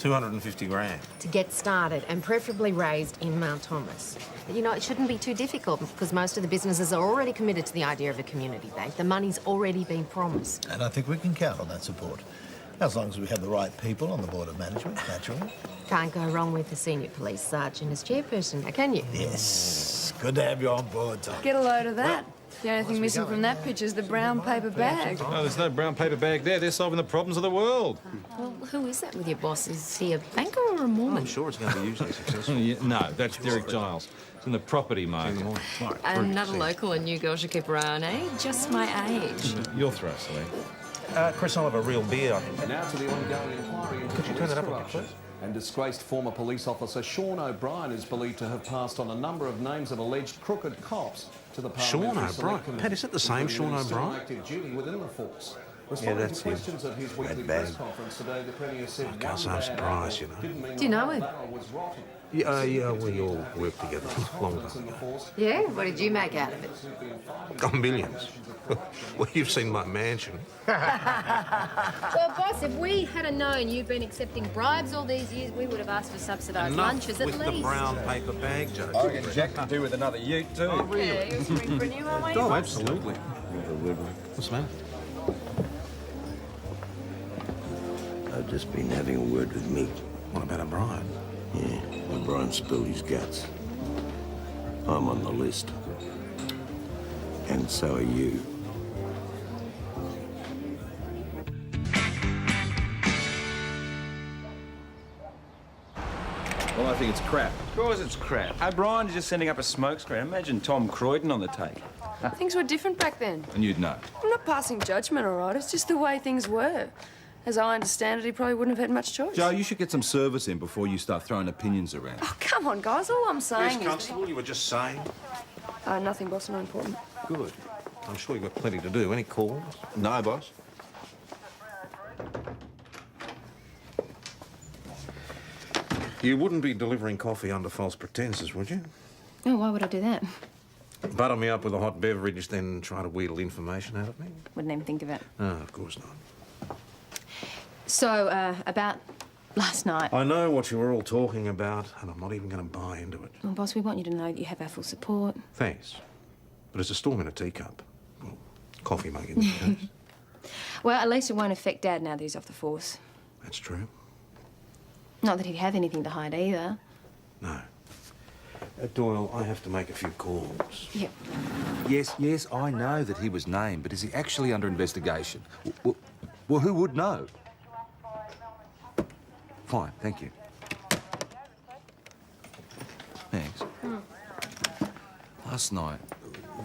250 grand. To get started, and preferably raised in Mount Thomas. But, you know, it shouldn't be too difficult because most of the businesses are already committed to the idea of a community bank. The money's already been promised. And I think we can count on that support. As long as we have the right people on the board of management, naturally. Can't go wrong with the senior police sergeant as chairperson, now can you? Yes. Good to have you on board, Tom. Get a load of that. The only thing missing from that picture is the brown paper bag. No, there's no brown paper bag there. They're solving the problems of the world. Well, who is that with your boss? Is he a banker or a Mormon? I'm sure it's going to be hugely successful. Yeah, no, that's Derek Giles. It's in the property market. Another local, a new girl should keep her eye on, eh? Just my age. Your throw, Celine. Chris, I'll have a real beer, I think. Now to the ongoing inquiry into Could you turn that up a bit, corruption. please? And disgraced former police officer Sean O'Brien is believed to have passed on a number of names of alleged crooked cops to the Sean Parliamentary O'Brien? Select Committee, Pat, is that the same Sean including still O'Brien? active duty within the force. Yeah, Responding that's to him. questions at his weekly Red press bag. conference today, the Premier said I can't one say I'm bad surprised, apple you know. didn't mean Do you the know whole him? barrel was rotten. Yeah, we all work together longer. In the force, Yeah? What did you make out of it? Got millions. Well, you've seen my mansion. Well, boss, if we had known you've been accepting bribes all these years, we would have asked for subsidised lunches at with least. the brown paper bag, Joe. I reckon Jack can do with another ute too. Yeah, you're spring for a new one, won't you? Oh, absolutely. What's the matter? I've just been having a word with Mick. What about O'Brien? Yeah, O'Brien spilled his guts. I'm on the list. And so are you. Well, I think it's crap. Of course it's crap. O'Brien's just sending up a smokescreen. Imagine Tom Croydon on the take. Things were different back then. And you'd know. I'm not passing judgment, all right? It's just the way things were. As I understand it, he probably wouldn't have had much choice. Joe, you should get some service in before you start throwing opinions around. Oh, come on, guys. All I'm saying is... Constable, you were just saying. Nothing, boss. Not important. Good. I'm sure you've got plenty to do. Any calls? No, boss. You wouldn't be delivering coffee under false pretenses, would you? Oh, why would I do that? Butter me up with a hot beverage, then try to wheedle information out of me? Wouldn't even think of it. No, of course not. So, about last night. I know what you were all talking about, and I'm not even going to buy into it. Well, boss, we want you to know that you have our full support. Thanks. But it's a storm in a teacup. Well, coffee mug in this case. Well, at least it won't affect Dad now that he's off the force. That's true. Not that he'd have anything to hide either. No. Doyle, I have to make a few calls. Yep. Yes, I know that he was named, but is he actually under investigation? Well, who would know? Fine, thank you. Thanks. Last night,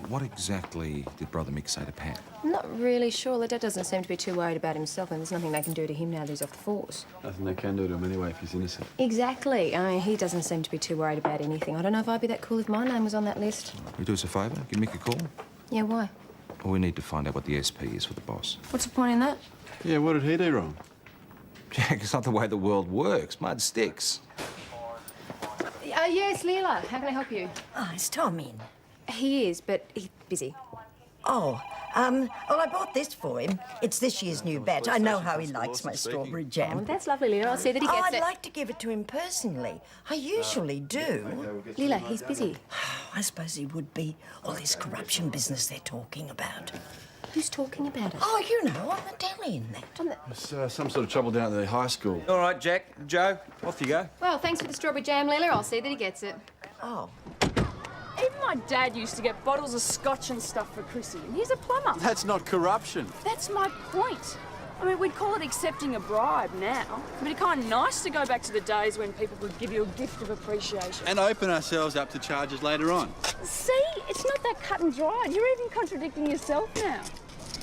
what exactly did Brother Mick say to Pat? I'm not really sure. The Dad doesn't seem to be too worried about himself, and there's nothing they can do to him now that he's off the force. Nothing they can do to him anyway if he's innocent. Exactly. I mean, he doesn't seem to be too worried about anything. I don't know if I'd be that cool if my name was on that list. You do us a favour? Give Mick a call? Yeah, why? Well, we need to find out what the SP is for the boss. What's the point in that? Yeah, what did he do wrong? Jack, it's not the way the world works. Mud sticks. Yes, Leela. How can I help you? Oh, is Tom in? He is, but he's busy. Oh, well, I bought this for him. It's this year's new batch. I know how he likes my strawberry Oh, jam. that's lovely, Leela. I'll see that he gets I'd it. like to give it to him personally. I usually do. Leela, he's busy. I suppose he would be. All this corruption business they're talking about. Who's talking about it? Oh, you know, on the telly and that. There's some sort of trouble down at the high school. All right, Jack, Joe, off you go. Well, thanks for the strawberry jam, Leela. I'll see that he gets it. Oh. Even my dad used to get bottles of scotch and stuff for Chrissy, and he's a plumber. That's not corruption. That's my point. I mean, we'd call it accepting a bribe now, but it's kind of nice to go back to the days when people would give you a gift of appreciation. And open ourselves up to charges later on. See? It's not that cut and dry. You're even contradicting yourself now.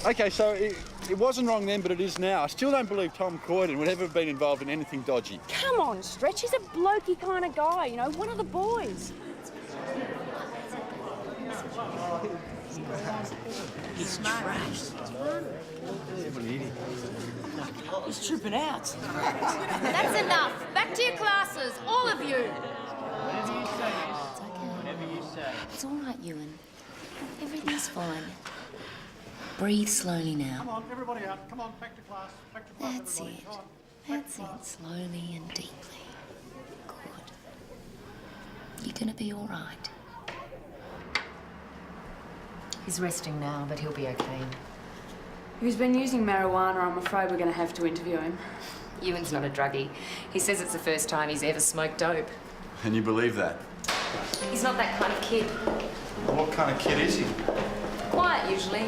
OK, so it wasn't wrong then, but it is now. I still don't believe Tom Croydon would ever have been involved in anything dodgy. Come on, Stretch. He's a blokey kind of guy, you know, one of the boys. He's trash. He's tripping out. That's enough. Back to your classes, all of you. It's all right, Ewan. Everything's fine. Breathe slowly now. Come on, everybody out. Come on, back to class. Back to class. That's everybody. it. Come on. That's it, slowly and deeply. Good. You're gonna be all right. He's resting now, but he'll be okay. He's been using marijuana. I'm afraid we're going to have to interview him. Ewan's not a druggie. He says it's the first time he's ever smoked dope. And you believe that? He's not that kind of kid. What kind of kid is he? Quiet, usually.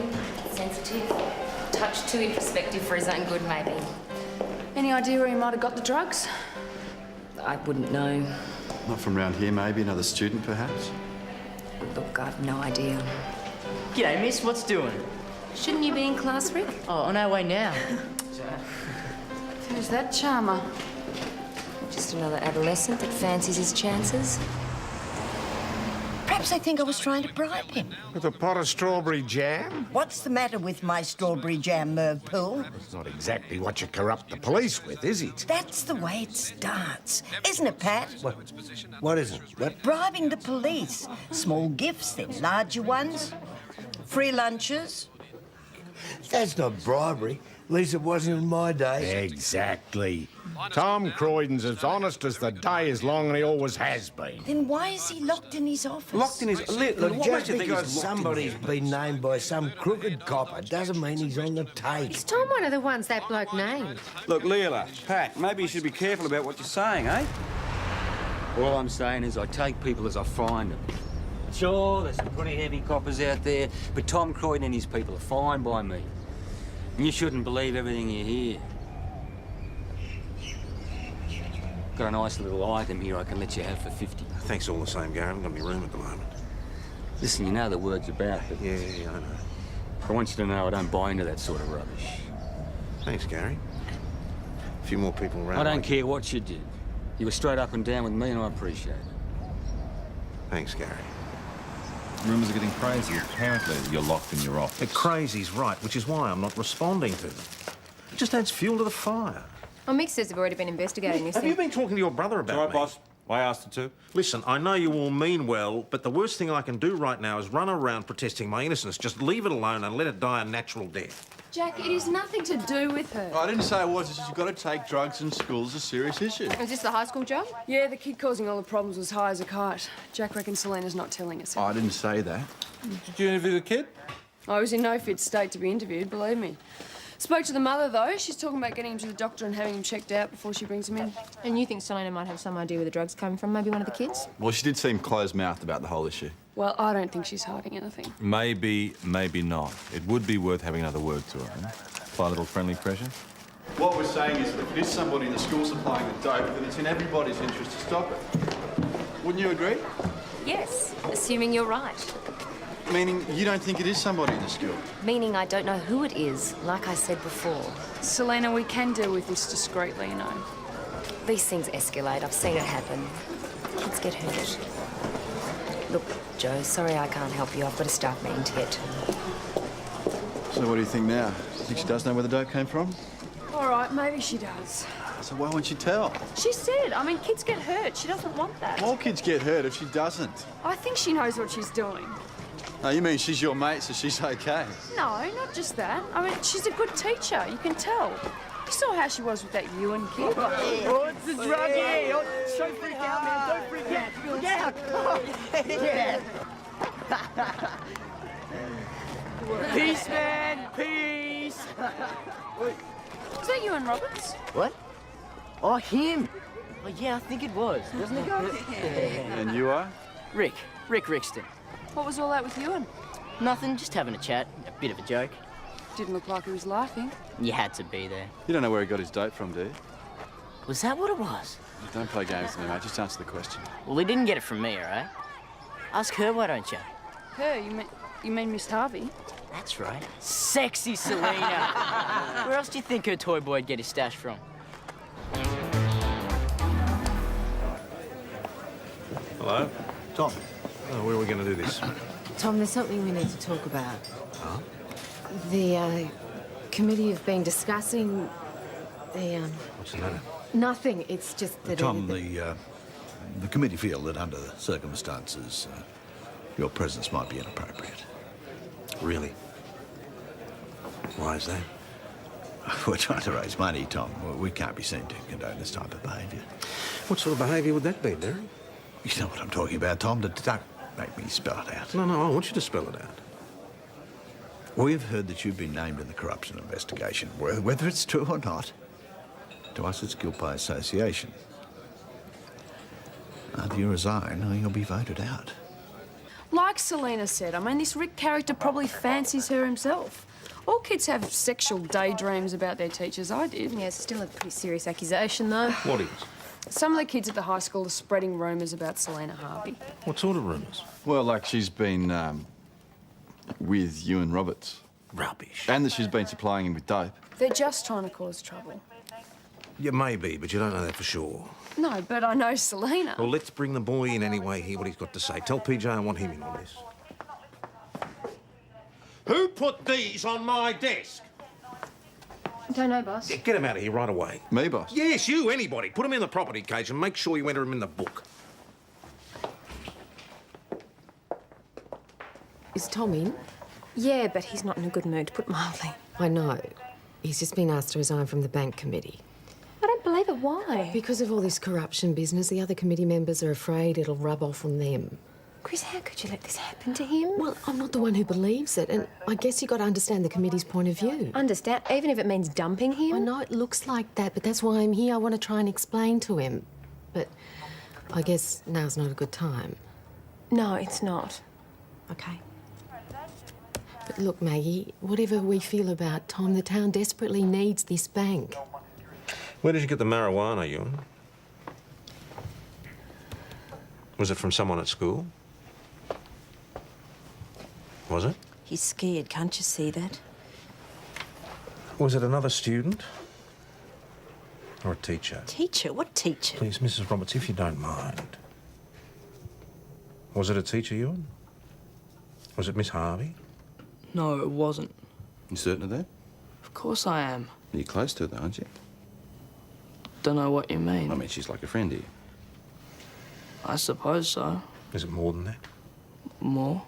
Sensitive. Touch too introspective for his own good, maybe. Any idea where he might have got the drugs? I wouldn't know. Not from round here, maybe. Another student, perhaps? Look, I've no idea. G'day, miss. What's doing? Shouldn't you be in class, Rick? Oh, on our way now. Who's that charmer? Just another adolescent that fancies his chances. Perhaps they think I was trying to bribe him. With a pot of strawberry jam? What's the matter with my strawberry jam, Merv Poole? It's not exactly what you corrupt the police with, is it? That's the way it starts, isn't it, Pat? What is it? What? Bribing the police. Small gifts, then larger ones. Free lunches. That's not bribery. At least it wasn't in my day. Exactly. Tom Croydon's as honest as the day is long, and he always has been. Then why is he locked in his office? Locked in his... Look, just because somebody's been named by some crooked copper doesn't mean he's on the take. Is Tom one of the ones that bloke named? Look, Leela, Pat, maybe you should be careful about what you're saying, eh? All I'm saying is I take people as I find them. Sure, there's some pretty heavy coppers out there, but Tom Croydon and his people are fine by me. And you shouldn't believe everything you hear. Got a nice little item here I can let you have for 50. Thanks all the same, Gary. I haven't got any room at the moment. Listen, you know the word's about, but... Yeah, I know. I want you to know I don't buy into that sort of rubbish. Thanks, Gary. A few more people around. I don't care what you did. You were straight up and down with me, and I appreciate it. Thanks, Gary. Rumours are getting crazy. Apparently, you're locked in your office. The crazy's right, which is why I'm not responding to them. It just adds fuel to the fire. Well, Mick says they've already been investigating this Have thing. you been talking to your brother about Sorry, me? boss. I asked her to. Listen, I know you all mean well, but the worst thing I can do right now is run around protesting my innocence. Just leave it alone and let it die a natural death. Jack, it is nothing to do with her. I didn't say it was. It's just you've got to take drugs in school as a serious issue. Is this the high school job? Yeah, the kid causing all the problems was high as a kite. Jack reckons Selena's not telling us. I didn't say that. Did you interview the kid? I was in no fit state to be interviewed, believe me. Spoke to the mother, though. She's talking about getting him to the doctor and having him checked out before she brings him in. And you think Selena might have some idea where the drugs came from? Maybe one of the kids? Well, she did seem closed-mouthed about the whole issue. Well, I don't think she's hiding anything. Maybe, maybe not. It would be worth having another word to her, huh? Apply a little friendly pressure. What we're saying is that if it is somebody in the school supplying the dope, then it's in everybody's interest to stop it. Wouldn't you agree? Yes, assuming you're right. Meaning you don't think it is somebody in the school? Meaning I don't know who it is, like I said before. Selena, we can deal with this discreetly, you know. These things escalate. I've seen it happen. Kids get hurt. Look, Joe, sorry I can't help you. I've got a staff meeting to get to. So what do you think now? You think she does know where the dope came from? All right, maybe she does. So why won't she tell? She said, I mean, kids get hurt. She doesn't want that. All kids get hurt if she doesn't. I think she knows what she's doing. No, you mean she's your mate, so she's okay? No, not just that. I mean, she's a good teacher. You can tell. You saw how she was with that Ewan kid. Oh, it's the druggie! Oh, don't freak out, man. Don't freak out. Look out! Yeah. Peace, man. Peace. Is that Ewan Roberts? What? Oh, him. Oh, yeah, I think it was, wasn't it, guys? And you are? Rick Rixton. What was all that with Ewan? Nothing, just having a chat. A bit of a joke. Didn't look like he was laughing. You had to be there. You don't know where he got his dope from, do you? Was that what it was? Don't play games with me, mate. Just answer the question. Well, he didn't get it from me, all right? Ask her, why don't you? Her? You mean Miss Harvey? That's right. Sexy Selena. Where else do you think her toy boy'd get his stash from? Hello? Tom. Oh, where are we going to do this? Tom, there's something we need to talk about. Huh? The committee have been discussing the What's the matter? Nothing. It's just that. Tom, the committee feel that under the circumstances, your presence might be inappropriate. Really? Why is that? We're trying to raise money, Tom. We can't be seen to condone this type of behaviour. What sort of behaviour would that be, Derry? You know what I'm talking about, Tom. Don't make me spell it out. No, I want you to spell it out. We've heard that you've been named in the corruption investigation. Whether it's true or not, to us it's guilt by association. Either you resign or you'll be voted out. Like Selena said, I mean, this Rick character probably fancies her himself. All kids have sexual daydreams about their teachers. I did. Yeah, it's still a pretty serious accusation, though. What is? Some of the kids at the high school are spreading rumours about Selena Harvey. What sort of rumours? Well, like she's been with Ewan Roberts. Rubbish. And that she's been supplying him with dope. They're just trying to cause trouble. Yeah, maybe, but you don't know that for sure. No, but I know Selena. Well, let's bring the boy in anyway, hear what he's got to say. Tell PJ I want him in on this. Who put these on my desk? Don't know, boss. Yeah, get him out of here right away. Me, boss? Yes, you, anybody. Put him in the property cage and make sure you enter him in the book. Is Tom in? Yeah, but he's not in a good mood, to put it mildly. I know. He's just been asked to resign from the bank committee. I don't believe it. Why? Because of all this corruption business, the other committee members are afraid it'll rub off on them. Chris, how could you let this happen to him? Well, I'm not the one who believes it, and I guess you got to understand the committee's point of view. Understand? Even if it means dumping him? I know it looks like that, but that's why I'm here. I want to try and explain to him. But I guess now's not a good time. No, it's not. Okay. But look, Maggie, whatever we feel about Tom, the town desperately needs this bank. Where did you get the marijuana, Ewan? Was it from someone at school? Was it? He's scared, can't you see that? Was it another student? Or a teacher? Teacher? What teacher? Please, Mrs. Roberts, if you don't mind. Was it a teacher, Ewan? Was it Miss Harvey? No, it wasn't. You certain of that? Of course I am. You're close to her, though, aren't you? Don't know what you mean. I mean, she's like a friend to you. I suppose so. Is it more than that? More?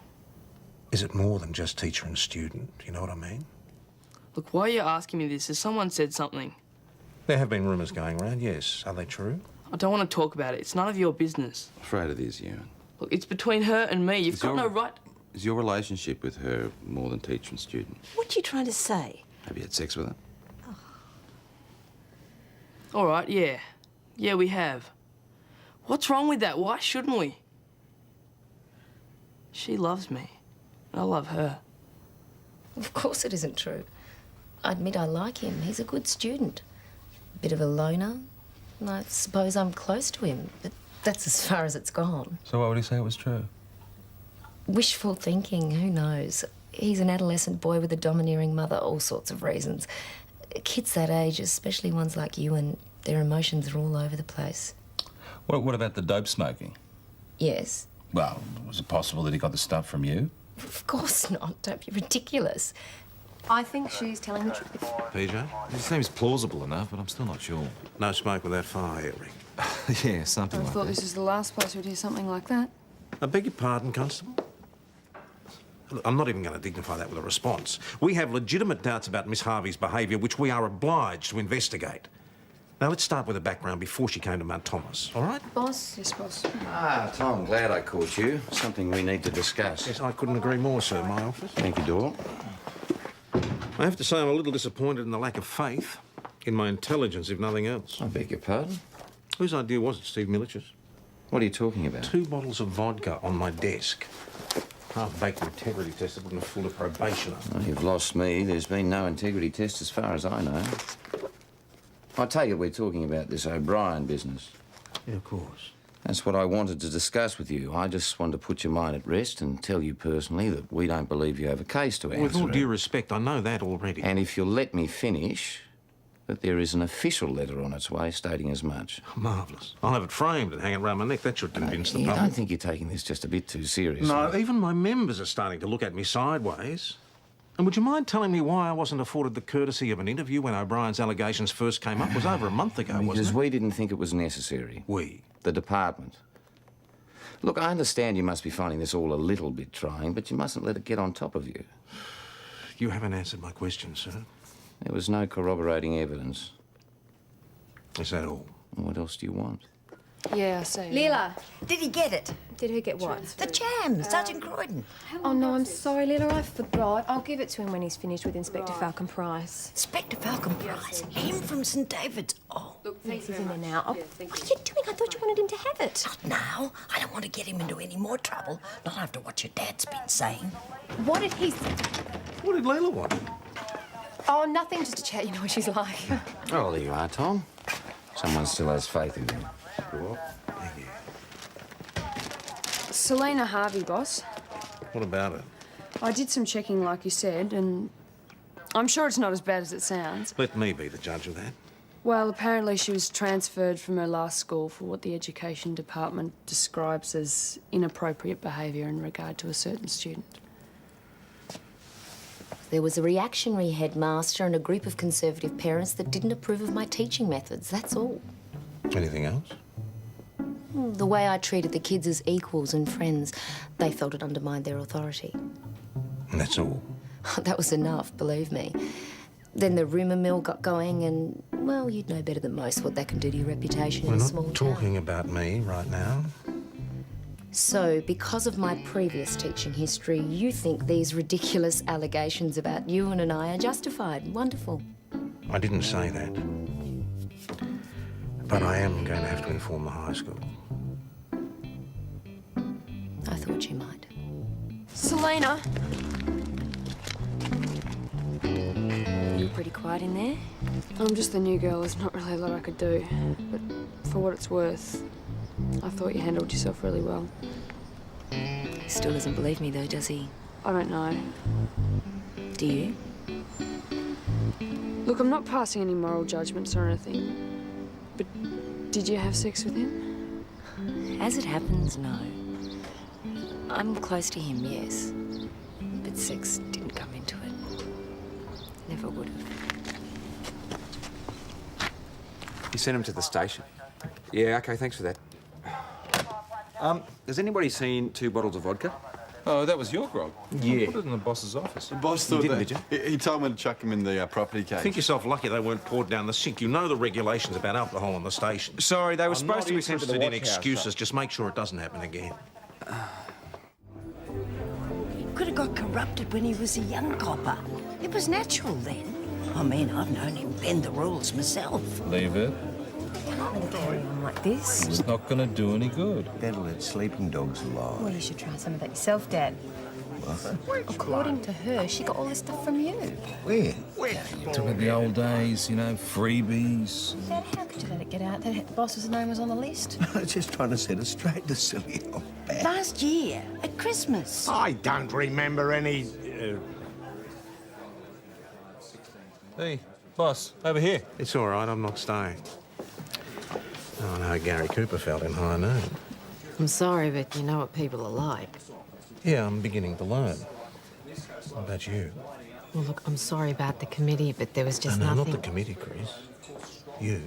Is it more than just teacher and student? You know what I mean? Look, why are you asking me this? Has someone said something? There have been rumours going around, yes. Are they true? I don't want to talk about it. It's none of your business. Afraid it is, Ewan. Look, it's between her and me. You've got no right... Is your relationship with her more than teacher and student? What are you trying to say? Have you had sex with her? All right, yeah. Yeah, we have. What's wrong with that? Why shouldn't we? She loves me. And I love her. Of course it isn't true. I admit I like him. He's a good student. A bit of a loner. And I suppose I'm close to him, but that's as far as it's gone. So why would he say it was true? Wishful thinking, who knows? He's an adolescent boy with a domineering mother, all sorts of reasons. Kids that age, especially ones like you, and their emotions are all over the place. What about the dope smoking? Yes. Well, was it possible that he got the stuff from you? Of course not. Don't be ridiculous. I think she's telling the truth. PJ? It seems plausible enough, but I'm still not sure. No smoke without fire, here, Rick. Yeah, something I like thought that. this was the last place we'd hear something like that. I beg your pardon, Constable? Look, I'm not even going to dignify that with a response. We have legitimate doubts about Miss Harvey's behaviour, which we are obliged to investigate. Now, let's start with the background before she came to Mount Thomas, all right? Boss? Yes, boss. Ah, Tom, glad I caught you. Something we need to discuss. Yes, I couldn't agree more, sir. My office. Thank you, Doyle. I have to say I'm a little disappointed in the lack of faith in my intelligence, if nothing else. I beg your pardon? Whose idea was it, Steve Miller's? What are you talking about? 2 bottles of vodka on my desk. Half-baked integrity test that wouldn't have fooled a probationer. Well, you've lost me. There's been no integrity test as far as I know. I take it we're talking about this O'Brien business. Yeah, of course. That's what I wanted to discuss with you. I just wanted to put your mind at rest and tell you personally that we don't believe you have a case to answer. With all due respect, I know that already. And if you'll let me finish, that there is an official letter on its way stating as much. Marvellous. I'll have it framed and hang it round my neck. That should convince the You public. don't think you're taking this just a bit too seriously? No, even my members are starting to look at me sideways. And would you mind telling me why I wasn't afforded the courtesy of an interview when O'Brien's allegations first came up? It was over a month ago, wasn't Because it? we didn't think it was necessary. We? The department. Look, I understand you must be finding this all a little bit trying, but you mustn't let it get on top of you. You haven't answered my question, sir. There was no corroborating evidence. Is that all? What else do you want? Yeah, I see. Leela. Did he get it? Did who get what? The jam, Sergeant Croydon. Oh, no, I'm sorry, Leela, I forgot. I'll give it to him when he's finished with Inspector Falcon Price. Inspector Falcon Price? Him from St David's? Oh. Yes, he's in there now. Oh, what are you doing? I thought you wanted him to have it. Not now. I don't want to get him into any more trouble. Not after what your dad's been saying. What did he... What did Leela want? Oh, nothing, just a chat. You know what she's like. Oh, there you are, Tom. Someone still has faith in you. Thank you. Selena Harvey, boss. What about it? I did some checking, like you said, and I'm sure it's not as bad as it sounds. Let me be the judge of that. Well, apparently she was transferred from her last school for what the education department describes as inappropriate behaviour in regard to a certain student. There was a reactionary headmaster and a group of conservative parents that didn't approve of my teaching methods, that's all. Anything else? The way I treated the kids as equals and friends, they felt it undermined their authority. And that's all? That was enough, believe me. Then the rumour mill got going and, well, you'd know better than most what that can do to your reputation in a small We're not town. talking about me right now. So, because of my previous teaching history, you think these ridiculous allegations about Ewan and I are justified. Wonderful. I didn't say that. But I am going to have to inform the high school. I thought you might. Selena! You're pretty quiet in there. I'm just the new girl. There's not really a lot I could do. But for what it's worth, I thought you handled yourself really well. He still doesn't believe me, though, does he? I don't know. Do you? Look, I'm not passing any moral judgments or anything. But did you have sex with him? As it happens, no. I'm close to him, yes. But sex didn't come into it. Never would have. You sent him to the station? Yeah, OK, thanks for that. Has anybody seen 2 bottles of vodka? Oh, that was your grog? Yeah. I put it in the boss's office. The boss You thought didn't, that. did you? He told me to chuck him in the property cage. Think yourself lucky they weren't poured down the sink. You know the regulations about alcohol on the station. Sorry, they were I'm supposed not to be sent to the interested in watch house, excuses. Just make sure it doesn't happen again. Could have got corrupted when he was a young copper. It was natural then. I mean, I've known him bend the rules myself. Leave it. Carry on like this. It's not going to do any good. Better let sleeping dogs lie. Well, you should try some of that yourself, Dad. According to her, she got all this stuff from you. Where? Talk about the old days, you know, freebies. Dad, how could you let it get out that the boss's name was on the list? I was just trying to set it straight, the silly old bat. Last year, at Christmas. I don't remember any... Hey, boss, over here. It's all right, I'm not staying. Oh, no, Gary Cooper felt in high noon. I'm sorry, but you know what people are like. Yeah, I'm beginning to learn. What about you? Well, look, I'm sorry about the committee, but there was just no, nothing... not the committee, Chris. You.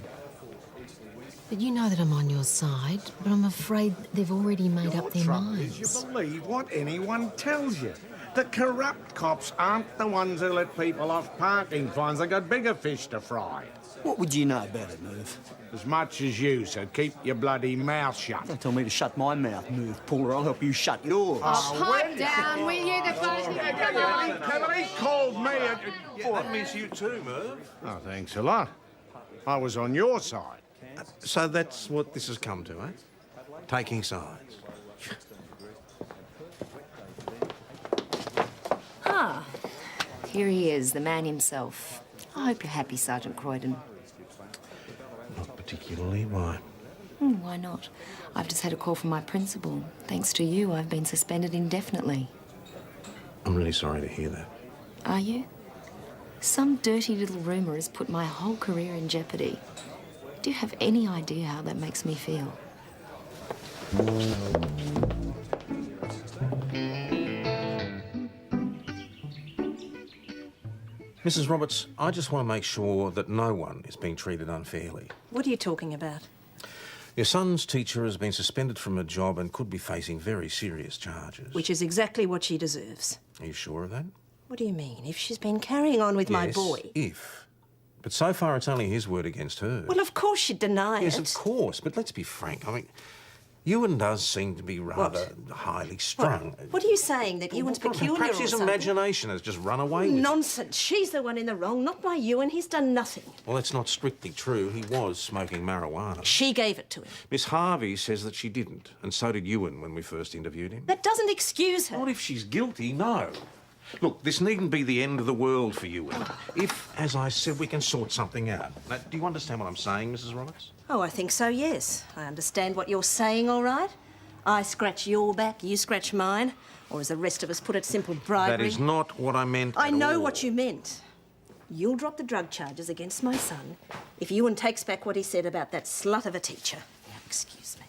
But you know that I'm on your side, but I'm afraid they've already made up their trouble minds. is you believe what anyone tells you. The corrupt cops aren't the ones who let people off parking fines. They got bigger fish to fry. What would you know about it, Merv? As much as you, so keep your bloody mouth shut. Don't tell me to shut my mouth, Merv. Paula, I'll help you shut yours. Pipe down, will you, the first... Come on. Kelly called me a... That means you too, Merv. Oh, thanks a lot. I was on your side. So that's what this has come to, eh? Taking sides. Ah, here he is, the man himself. I hope you're happy, Sergeant Croydon. Not particularly. Why? Why not? I've just had a call from my principal. Thanks to you, I've been suspended indefinitely. I'm really sorry to hear that. Are you? Some dirty little rumour has put my whole career in jeopardy. Do you have any idea how that makes me feel? Mrs. Roberts, I just want to make sure that no one is being treated unfairly. What are you talking about? Your son's teacher has been suspended from a job and could be facing very serious charges. Which is exactly what she deserves. Are you sure of that? What do you mean? If she's been carrying on with my Yes, boy... if. But so far it's only his word against her. Well, of course you deny Yes, it. of course, but let's be frank. I mean, Ewan does seem to be rather highly strung. What are you saying, that Ewan's peculiar Perhaps or his something? imagination has just run away with him. Nonsense. She's the one in the wrong, not my Ewan. He's done nothing. Well, that's not strictly true. He was smoking marijuana. She gave it to him. Miss Harvey says that she didn't, and so did Ewan when we first interviewed him. That doesn't excuse her. Not if she's guilty, no. Look, this needn't be the end of the world for Ewan. If, as I said, we can sort something out. Now, do you understand what I'm saying, Mrs. Roberts? Oh, I think so, yes. I understand what you're saying, all right. I scratch your back, you scratch mine. Or as the rest of us put it, simple bribery. That is not what I meant I at know all. what you meant. You'll drop the drug charges against my son if Ewan takes back what he said about that slut of a teacher. Now, excuse me.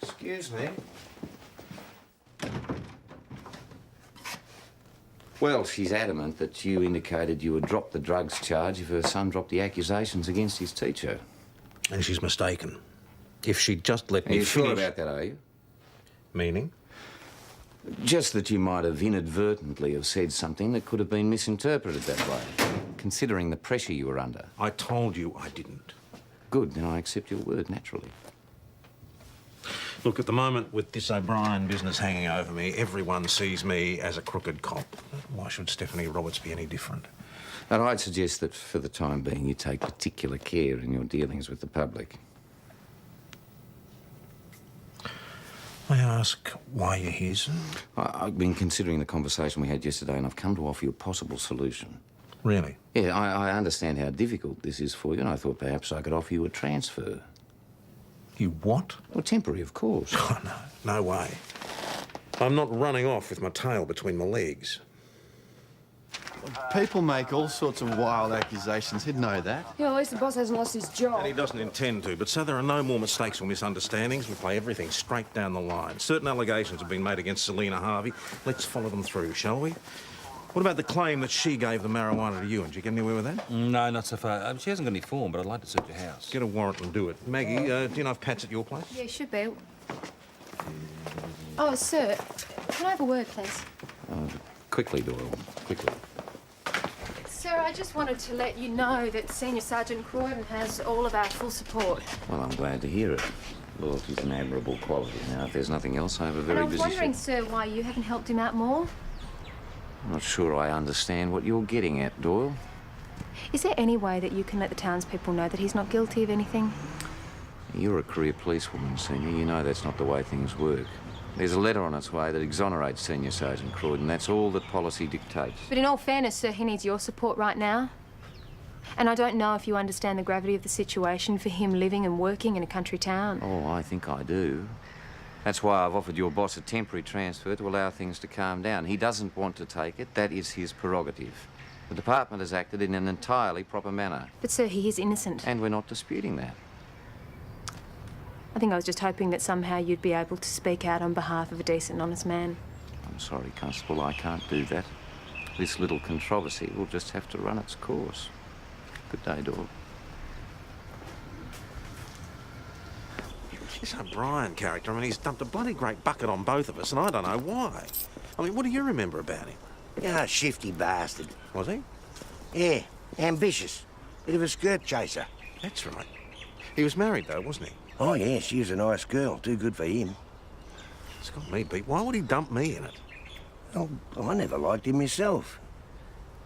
Excuse me. Well, she's adamant that you indicated you would drop the drugs charge if her son dropped the accusations against his teacher. And she's mistaken. If she'd just let me Are you finish... sure about that, are you? Meaning? Just that you might have inadvertently have said something that could have been misinterpreted that way, considering the pressure you were under. I told you I didn't. Good, then I accept your word, naturally. Look, at the moment, with this O'Brien business hanging over me, everyone sees me as a crooked cop. Why should Stephanie Roberts be any different? And I'd suggest that, for the time being, you take particular care in your dealings with the public. May I ask why you're here, sir? I've been considering the conversation we had yesterday, and I've come to offer you a possible solution. Really? Yeah, I understand how difficult this is for you, and I thought perhaps I could offer you a transfer. You what? Well, temporary, of course. Oh, no. No way. I'm not running off with my tail between my legs. People make all sorts of wild accusations. He'd know that. Yeah, at least the boss hasn't lost his job. And he doesn't intend to, but so there are no more mistakes or misunderstandings. We play everything straight down the line. Certain allegations have been made against Selina Harvey. Let's follow them through, shall we? What about the claim that she gave the marijuana to you? Did you get anywhere with that? No, not so far. She hasn't got any form, but I'd like to search your house. Get a warrant and do it. Maggie, do you know if Pat's at your place? Yeah, should be. Oh, sir, can I have a word, please? Quickly, Doyle, quickly. Sir, I just wanted to let you know that Senior Sergeant Croydon has all of our full support. Well, I'm glad to hear it. Loyalty's an admirable quality. Now, if there's nothing else, I have a And very I was busy wondering, sir, why you haven't helped him out more. I'm not sure I understand what you're getting at, Doyle. Is there any way that you can let the townspeople know that he's not guilty of anything? You're a career policewoman, Senior. You know that's not the way things work. There's a letter on its way that exonerates Senior Sergeant Croydon. That's all that policy dictates. But in all fairness, sir, he needs your support right now. And I don't know if you understand the gravity of the situation for him living and working in a country town. Oh, I think I do. That's why I've offered your boss a temporary transfer to allow things to calm down. He doesn't want to take it. That is his prerogative. The department has acted in an entirely proper manner. But, sir, he is innocent. And we're not disputing that. I think I was just hoping that somehow you'd be able to speak out on behalf of a decent and honest man. I'm sorry, Constable, I can't do that. This little controversy will just have to run its course. Good day, Doyle. This O'Brien character, I mean, he's dumped a bloody great bucket on both of us, and I don't know why. I mean, what do you remember about him? Yeah, shifty bastard. Was he? Yeah, ambitious. Bit of a skirt chaser. That's right. He was married, though, wasn't he? Oh, yeah, she was a nice girl. Too good for him. It's got me beat. Why would he dump me in it? Oh, I never liked him myself.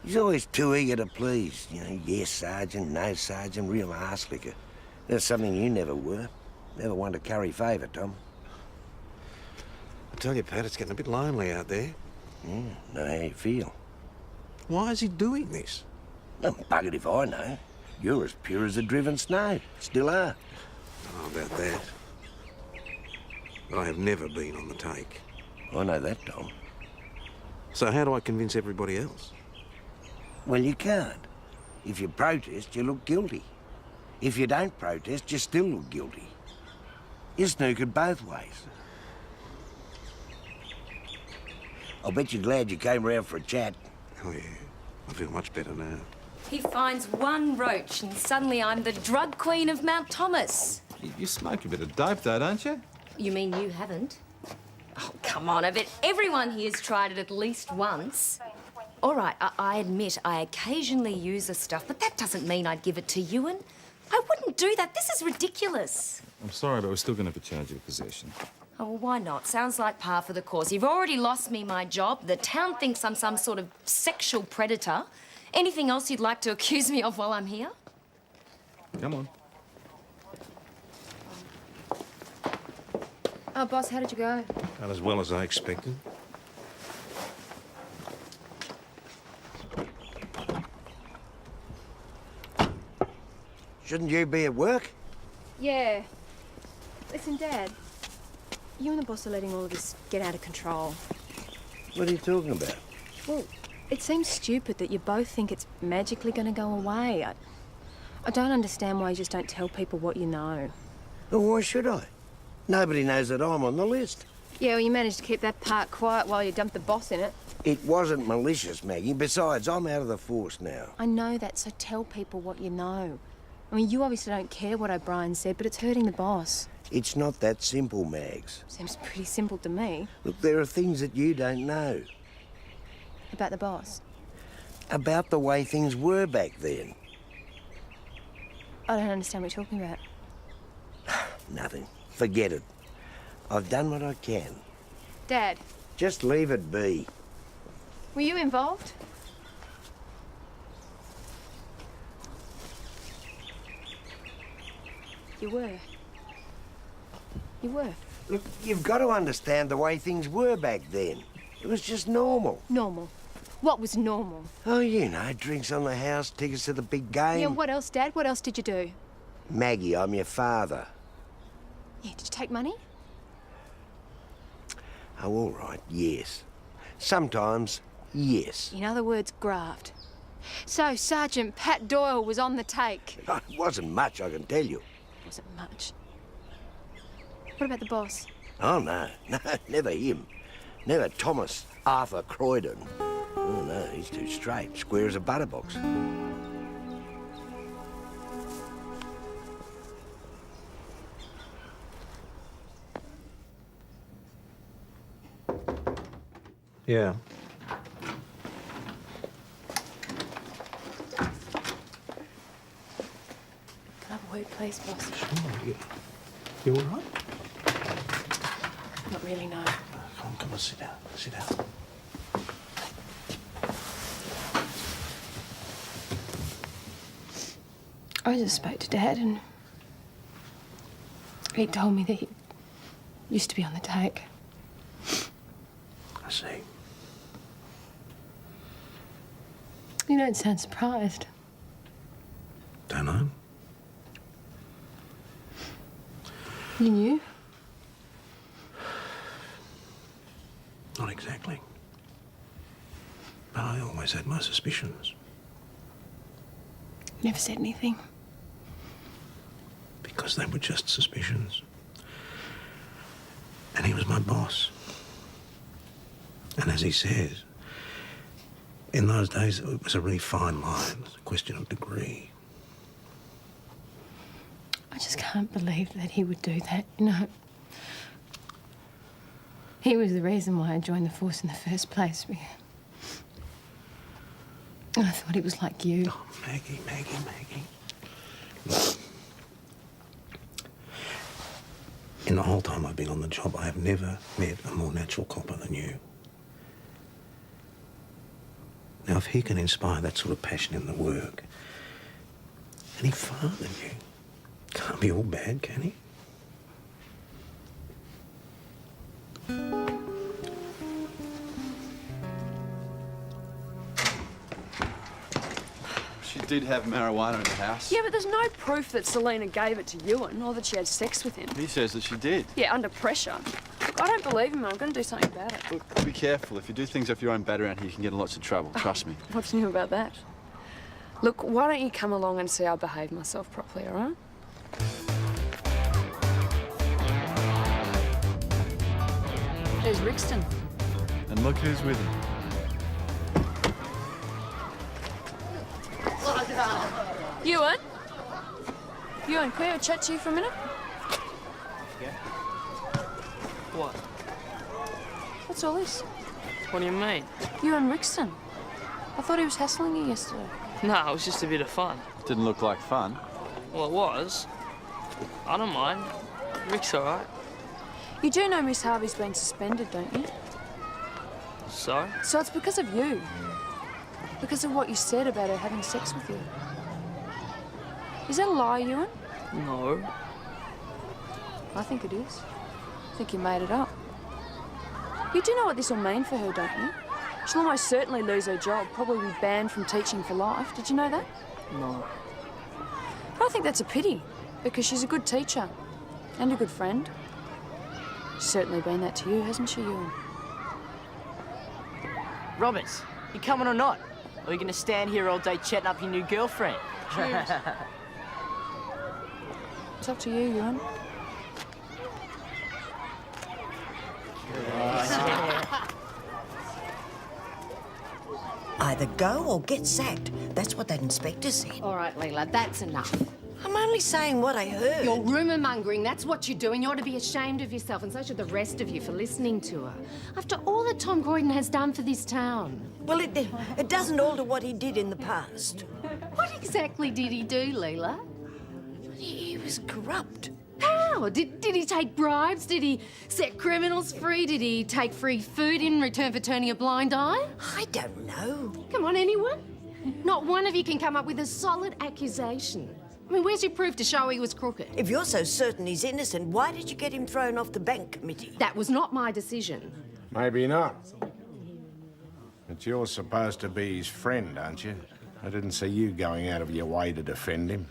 He's always too eager to please. You know, yes, Sergeant, no, Sergeant, real arse-licker. That's something you never were. Never one to curry favour, Tom. I tell you, Pat, it's getting a bit lonely out there. Yeah, know how you feel. Why is he doing this? I'm buggered if I know. You're as pure as the driven snow. Still are. Oh, about that. But I have never been on the take. I know that, Tom. So how do I convince everybody else? Well, you can't. If you protest, you look guilty. If you don't protest, you still look guilty. You're snookered both ways. I'll bet you're glad you came round for a chat. Oh, yeah. I feel much better now. He finds one roach and suddenly I'm the drug queen of Mount Thomas. You smoke a bit of dope, though, don't you? You mean you haven't? Oh, come on, I bet everyone here's tried it at least once. All right, I admit I occasionally use the stuff, but that doesn't mean I'd give it to Ewan. I wouldn't do that. This is ridiculous. I'm sorry, but we're still going to have to charge you with possession. Oh, well, why not? Sounds like par for the course. You've already lost me my job. The town thinks I'm some sort of sexual predator. Anything else you'd like to accuse me of while I'm here? Come on. Oh, boss, how did you go? Not as well as I expected. Shouldn't you be at work? Yeah. Listen, Dad. You and the boss are letting all of this get out of control. What are you talking about? Well, it seems stupid that you both think it's magically going to go away. I don't understand why you just don't tell people what you know. Well, why should I? Nobody knows that I'm on the list. Yeah, well, you managed to keep that part quiet while you dumped the boss in it. It wasn't malicious, Maggie. Besides, I'm out of the force now. I know that, so tell people what you know. I mean, you obviously don't care what O'Brien said, but it's hurting the boss. It's not that simple, Mags. Seems pretty simple to me. Look, there are things that you don't know. About the boss? About the way things were back then. I don't understand what you're talking about. Nothing. Forget it. I've done what I can. Dad, Just leave it be. were you involved? You were. You were. Look, you've got to understand the way things were back then. It was just normal. Normal? What was normal? Oh, you know, drinks on the house, tickets to the big game. Yeah, what else, Dad? What else did you do? Maggie, I'm your father. Yeah, did you take money? Oh, all right, yes. Sometimes, yes. In other words, graft. So, Sergeant Pat Doyle was on the take. It wasn't much, I can tell you. Wasn't much. What about the boss? Oh, no. No, never him. Never Thomas Arthur Croydon. Oh, no, he's too straight. Square as a butterbox. Yeah. Can I have a word, please, boss? Sure. You all right? Not really, no. Come on, sit down. Sit down. I just spoke to Dad and he told me that he used to be on the take. I see. You don't sound surprised. Don't know. You knew? Not exactly. But I always had my suspicions. Never said anything. Because they were just suspicions. And he was my boss. And as he says, in those days it was a really fine line. It was a question of degree. I just can't believe that he would do that, you know. He was the reason why I joined the force in the first place. And I thought he was like you. Oh, Maggie. Look. In the whole time I've been on the job, I have never met a more natural copper than you. Now, if he can inspire that sort of passion in the work, and he fathered you, can't be all bad, can he? She did have marijuana in the house. Yeah, but there's no proof that Selena gave it to Ewan or that she had sex with him. He says that she did. Yeah, under pressure. Look, I don't believe him, and I'm going to do something about it. Look, be careful. If you do things off your own bat around here, you can get in lots of trouble. Trust me. What's new about that? Look, why don't you come along and see I behave myself properly, all right? There's Rixton. And look who's with him. Ewan? Ewan, can we have a chat to you for a minute? Yeah. What? What's all this? What do you mean? You and Rixton. I thought he was hassling you yesterday. No, it was just a bit of fun. Didn't look like fun. Well, it was. I don't mind. Rick's all right. You do know Miss Harvey's been suspended, don't you? So? So it's because of you. Because of what you said about her having sex with you. Is that a lie, Ewan? No. I think it is. I think you made it up. You do know what this will mean for her, don't you? She'll almost certainly lose her job, probably be banned from teaching for life. Did you know that? No. I think that's a pity, because she's a good teacher and a good friend. She's certainly been that to you, hasn't she, Ewan? Roberts, you coming or not? Or are you going to stand here all day chatting up your new girlfriend? Cheers. It's up to you, Ewan. Either go or get sacked. That's what that inspector said. All right, Leela, that's enough. I'm only saying what I heard. You're rumour mongering, that's what you're doing. You ought to be ashamed of yourself, and so should the rest of you for listening to her. After all that Tom Croydon has done for this town. Well, it doesn't alter what he did in the past. What exactly did he do, Leela? He was corrupt. How? Did he take bribes? Did he set criminals free? Did he take free food in return for turning a blind eye? I don't know. Come on, anyone? Not one of you can come up with a solid accusation. I mean, where's your proof to show he was crooked? If you're so certain he's innocent, why did you get him thrown off the bank committee? That was not my decision. Maybe not. But you're supposed to be his friend, aren't you? I didn't see you going out of your way to defend him.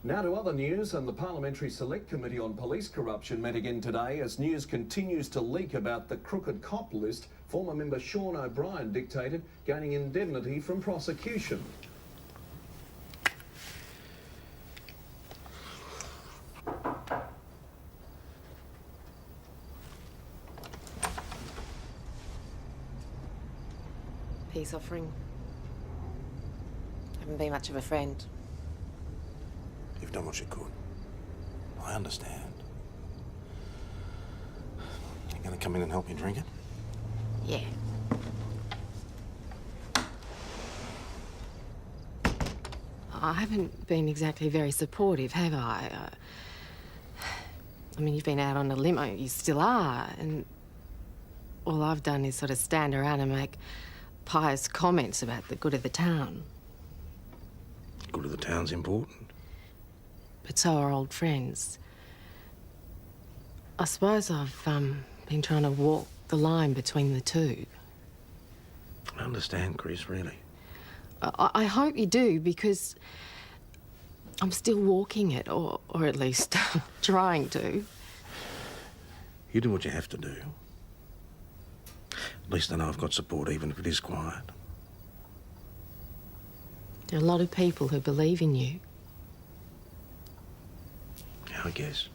Now to other news, and the Parliamentary Select Committee on Police Corruption met again today as news continues to leak about the crooked cop list former member Sean O'Brien dictated, gaining indemnity from prosecution. Peace offering. Haven't been much of a friend. You've done what you could. I understand. You gonna come in and help me drink it? Yeah. I haven't been exactly very supportive, have I? I mean, you've been out on a limo, you still are, and all I've done is sort of stand around and make pious comments about the good of the town. Good of the town's important. But so are old friends. I suppose I've been trying to walk the line between the two. I understand, Chris, really. I hope you do, because I'm still walking it, or at least trying to. You do what you have to do. At least I know I've got support, even if it is quiet. There are a lot of people who believe in you. Yeah, I guess.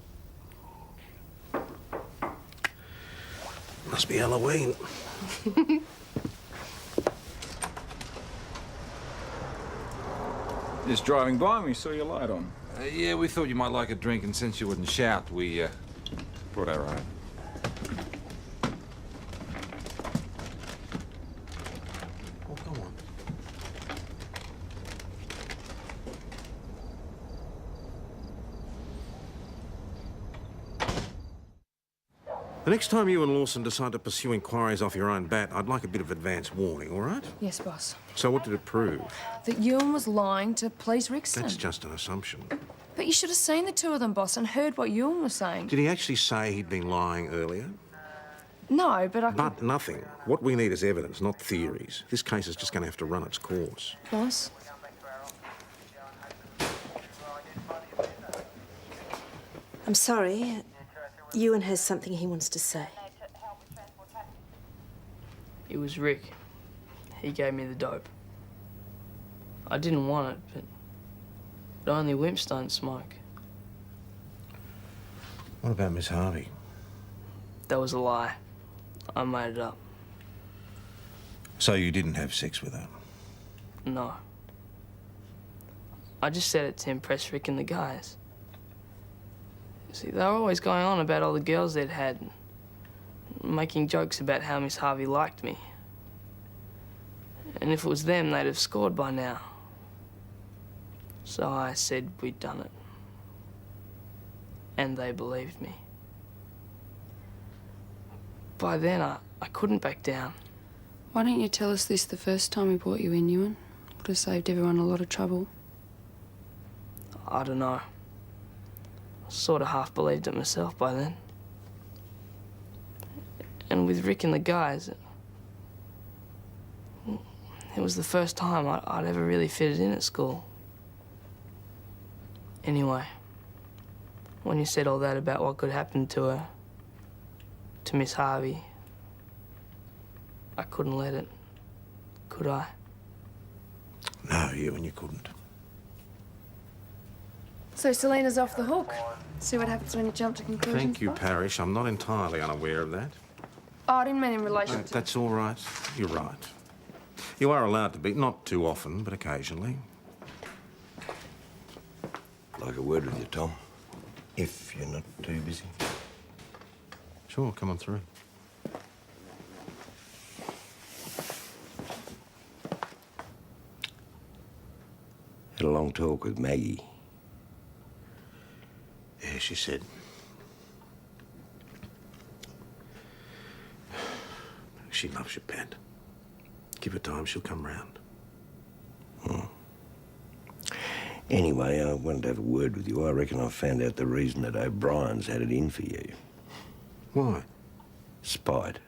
Must be Halloween. Just driving by and we saw your light on. Yeah, we thought you might like a drink, and since you wouldn't shout, we brought our own. Oh, come on. The next time you and Lawson decide to pursue inquiries off your own bat, I'd like a bit of advance warning, all right? Yes, boss. So what did it prove? That Ewan was lying to please Rixton. That's just an assumption. But you should have seen the two of them, boss, and heard what Ewan was saying. Did he actually say he'd been lying earlier? No, but I could... But nothing. What we need is evidence, not theories. This case is just going to have to run its course. Boss? I'm sorry. Ewan has something he wants to say. It was Rick. He gave me the dope. I didn't want it, but only wimps don't smoke. What about Miss Harvey? That was a lie. I made it up. So you didn't have sex with her? No. I just said it to impress Rick and the guys. See, they were always going on about all the girls they'd had. making jokes about how Miss Harvey liked me. And if it was them, they'd have scored by now. So I said we'd done it. And they believed me. By then, I couldn't back down. Why didn't you tell us this the first time we brought you in, Ewan? Would have saved everyone a lot of trouble. I don't know. I sort of half believed it myself by then. And with Rick and the guys, it was the first time I'd ever really fitted in at school. Anyway, when you said all that about what could happen to her, to Miss Harvey, I couldn't let it, could I? No, you couldn't. So Selena's off the hook. See what happens when you jump to conclusions. Thank you, Parish. I'm not entirely unaware of that. Oh, I didn't mean in relation to... That's all right. You're right. You are allowed to be, not too often, but occasionally. Like a word with you, Tom. If you're not too busy. Sure, come on through. Had a long talk with Maggie. Yeah, she said. She loves you, Pat. Give her time, she'll come round. Anyway, I wanted to have a word with you. I reckon I found out the reason that O'Brien's had it in for you. Why? Spite.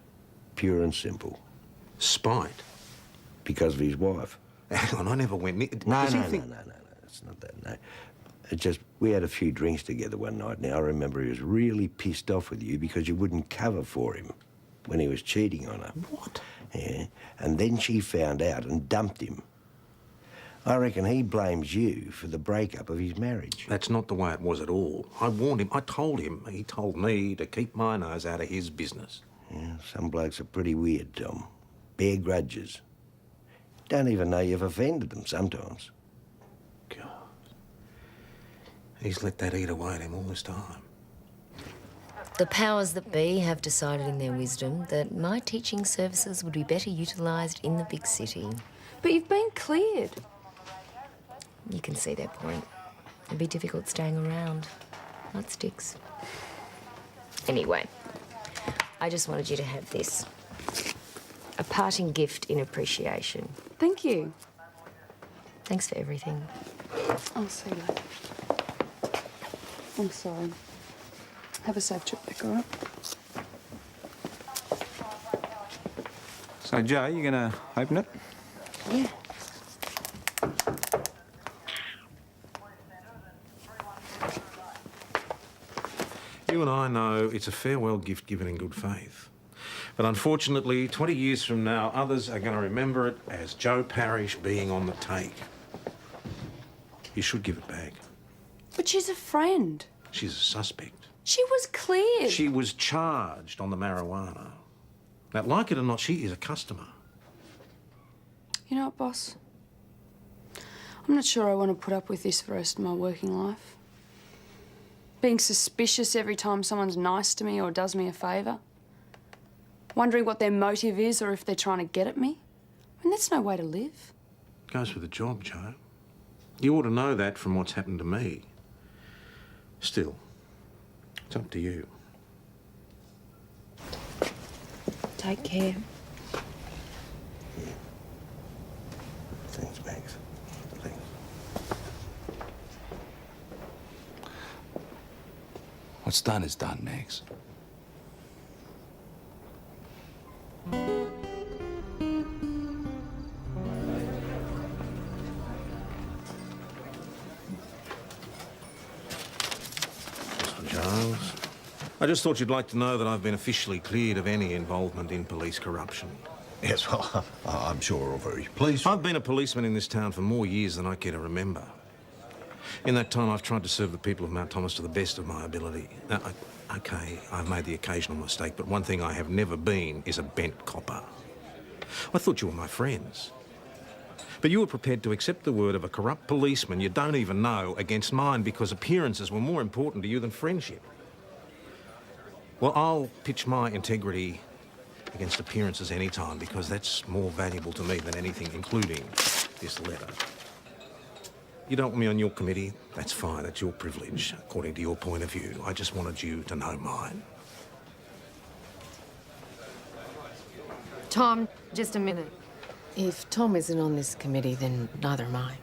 Pure and simple. Spite? Because of his wife. Hang on, I never went near... No, it's not that, no. It just, we had a few drinks together one night. Now, I remember he was really pissed off with you because you wouldn't cover for him when he was cheating on her. What? Yeah, and then she found out and dumped him. I reckon he blames you for the breakup of his marriage. That's not the way it was at all. I warned him, I told him. He told me to keep my nose out of his business. Yeah, some blokes are pretty weird, Tom. Bear grudges. Don't even know you've offended them sometimes. God. He's let that eat away at him all this time. The powers that be have decided in their wisdom that my teaching services would be better utilised in the big city. But you've been cleared. You can see their point. It'd be difficult staying around. That sticks. Anyway, I just wanted you to have this. A parting gift in appreciation. Thank you. Thanks for everything. I'll see you later. I'm sorry. Have a safe trip back, all right? So, Joe, you gonna open it? Yeah. You and I know it's a farewell gift given in good faith. But unfortunately, 20 years from now, others are going to remember it as Joe Parish being on the take. You should give it back. But she's a friend. She's a suspect. She was cleared. She was charged on the marijuana. Now, like it or not, she is a customer. You know what, boss? I'm not sure I want to put up with this for the rest of my working life. Being suspicious every time someone's nice to me or does me a favour. Wondering what their motive is or if they're trying to get at me. I mean, that's no way to live. Goes with the job, Joe. You ought to know that from what's happened to me. Still, it's up to you. Take care. Thanks, Max. Thanks. What's done is done, Max. Charles, I just thought you'd like to know that I've been officially cleared of any involvement in police corruption. Yes, well, I'm sure we're all very pleased. I've been a policeman in this town for more years than I care to remember. In that time, I've tried to serve the people of Mount Thomas to the best of my ability. Now, OK, I've made the occasional mistake, but one thing I have never been is a bent copper. I thought you were my friends. But you were prepared to accept the word of a corrupt policeman you don't even know against mine because appearances were more important to you than friendship. Well, I'll pitch my integrity against appearances any time because that's more valuable to me than anything, including this letter. You don't want me on your committee? That's fine. That's your privilege, according to your point of view. I just wanted you to know mine. Tom, just a minute. If Tom isn't on this committee, then neither am I.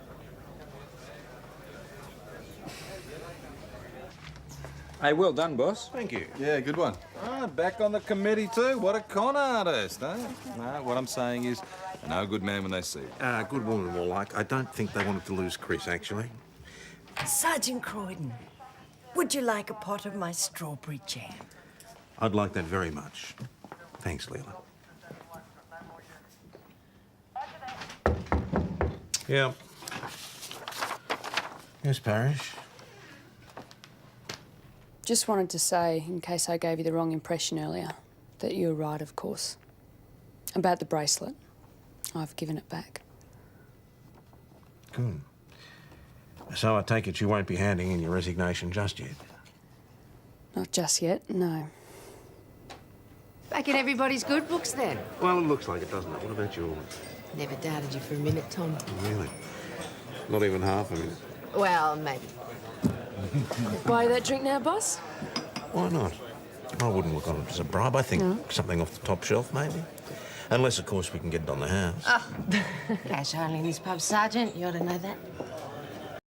Hey, well done, boss. Thank you. Yeah, good one. Ah, back on the committee too. What a con artist, eh? No, what I'm saying is, no good man when they see it. Good woman more like. I don't think they wanted to lose Chris, actually. Sergeant Croydon, would you like a pot of my strawberry jam? I'd like that very much. Thanks, Leela. Yeah. Yes, Parrish? Just wanted to say, in case I gave you the wrong impression earlier, that you were right, of course. About the bracelet. I've given it back. Good. So I take it you won't be handing in your resignation just yet? Not just yet, no. Back in everybody's good books, then. Well, it looks like it, doesn't it? What about yours? Never doubted you for a minute, Tom. Really? Not even half a minute? Well, maybe. Buy that drink now, boss? Why not? I wouldn't look on it as a bribe. I think something off the top shelf, maybe. Unless, of course, we can get it on the house. Oh. Cash only in this pub, Sergeant. You ought to know that.